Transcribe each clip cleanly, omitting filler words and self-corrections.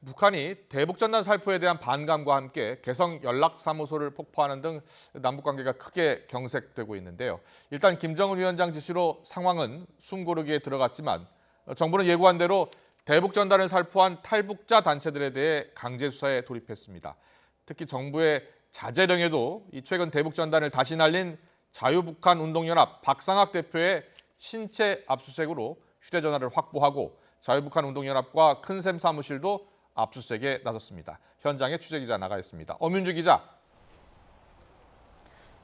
북한이 대북전단 살포에 대한 반감과 함께 개성 연락사무소를 폭파하는 등 남북관계가 크게 경색되고 있는데요. 일단 김정은 위원장 지시로 상황은 숨고르기에 들어갔지만 정부는 예고한 대로 대북전단을 살포한 탈북자 단체들에 대해 강제 수사에 돌입했습니다. 특히 정부의 자제령에도 최근 대북전단을 다시 날린 자유북한운동연합 박상학 대표의 신체 압수수색으로 휴대전화를 확보하고 자유북한운동연합과 큰샘 사무실도 압수수색에 나섰습니다. 현장에 취재기자 나가 있습니다. 엄윤주 기자.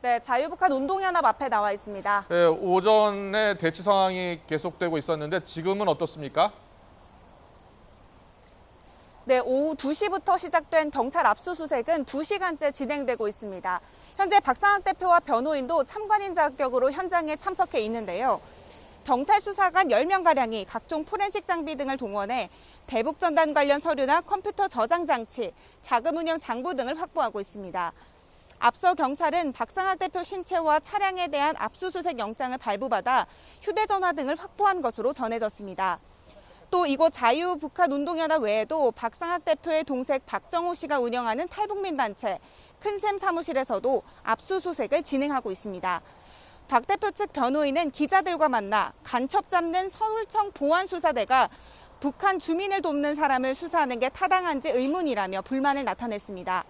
네, 자유북한운동연합 앞에 나와 있습니다. 네, 오전에 대치 상황이 계속되고 있었는데 지금은 어떻습니까? 네, 오후 2시부터 시작된 경찰 압수수색은 2시간째 진행되고 있습니다. 현재 박상학 대표와 변호인도 참관인 자격으로 현장에 참석해 있는데요. 경찰 수사관 10명가량이 각종 포렌식 장비 등을 동원해 대북전단 관련 서류나 컴퓨터 저장 장치, 자금 운영 장부 등을 확보하고 있습니다. 앞서 경찰은 박상학 대표 신체와 차량에 대한 압수수색 영장을 발부받아 휴대전화 등을 확보한 것으로 전해졌습니다. 또 이곳 자유북한운동연합 외에도 박상학 대표의 동생 박정호 씨가 운영하는 탈북민 단체 큰샘 사무실에서도 압수수색을 진행하고 있습니다. 박 대표 측 변호인은 기자들과 만나 간첩 잡는 서울청 보안수사대가 북한 주민을 돕는 사람을 수사하는 게 타당한지 의문이라며 불만을 나타냈습니다.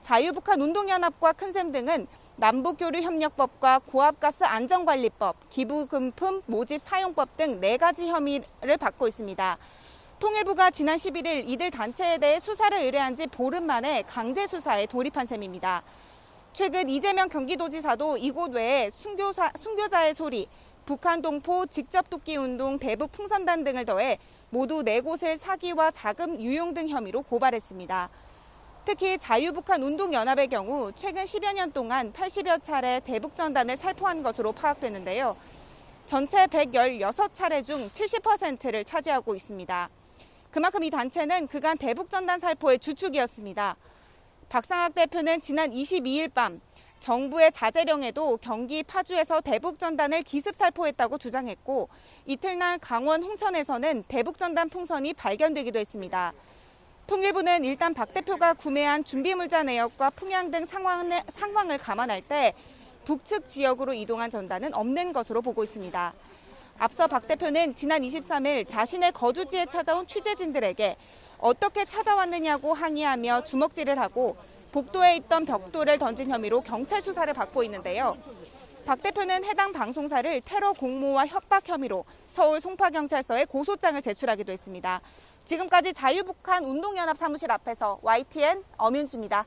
자유북한운동연합과 큰샘 등은 남북교류협력법과 고압가스 안전관리법, 기부금품 모집 사용법 등 4가지 혐의를 받고 있습니다. 통일부가 지난 11일 이들 단체에 대해 수사를 의뢰한 지 보름 만에 강제 수사에 돌입한 셈입니다. 최근 이재명 경기도지사도 이곳 외에 순교자의 소리, 북한 동포 직접 돕기 운동 대북 풍선단 등을 더해 모두 4곳을 사기와 자금 유용 등 혐의로 고발했습니다. 특히 자유북한운동연합의 경우 최근 10여 년 동안 80여 차례 대북전단을 살포한 것으로 파악되는데요. 전체 116차례 중 70%를 차지하고 있습니다. 그만큼 이 단체는 그간 대북전단 살포의 주축이었습니다. 박상학 대표는 지난 22일 밤 정부의 자제령에도 경기 파주에서 대북전단을 기습 살포했다고 주장했고 이틀날 강원 홍천에서는 대북전단 풍선이 발견되기도 했습니다. 통일부는 일단 박 대표가 구매한 준비물자 내역과 풍향 등 상황을 감안할 때 북측 지역으로 이동한 전단은 없는 것으로 보고 있습니다. 앞서 박 대표는 지난 23일 자신의 거주지에 찾아온 취재진들에게 어떻게 찾아왔느냐고 항의하며 주먹질을 하고 복도에 있던 벽돌을 던진 혐의로 경찰 수사를 받고 있는데요. 박 대표는 해당 방송사를 테러 공모와 협박 혐의로 서울 송파경찰서에 고소장을 제출하기도 했습니다. 지금까지 자유북한운동연합 사무실 앞에서 YTN 엄윤주입니다.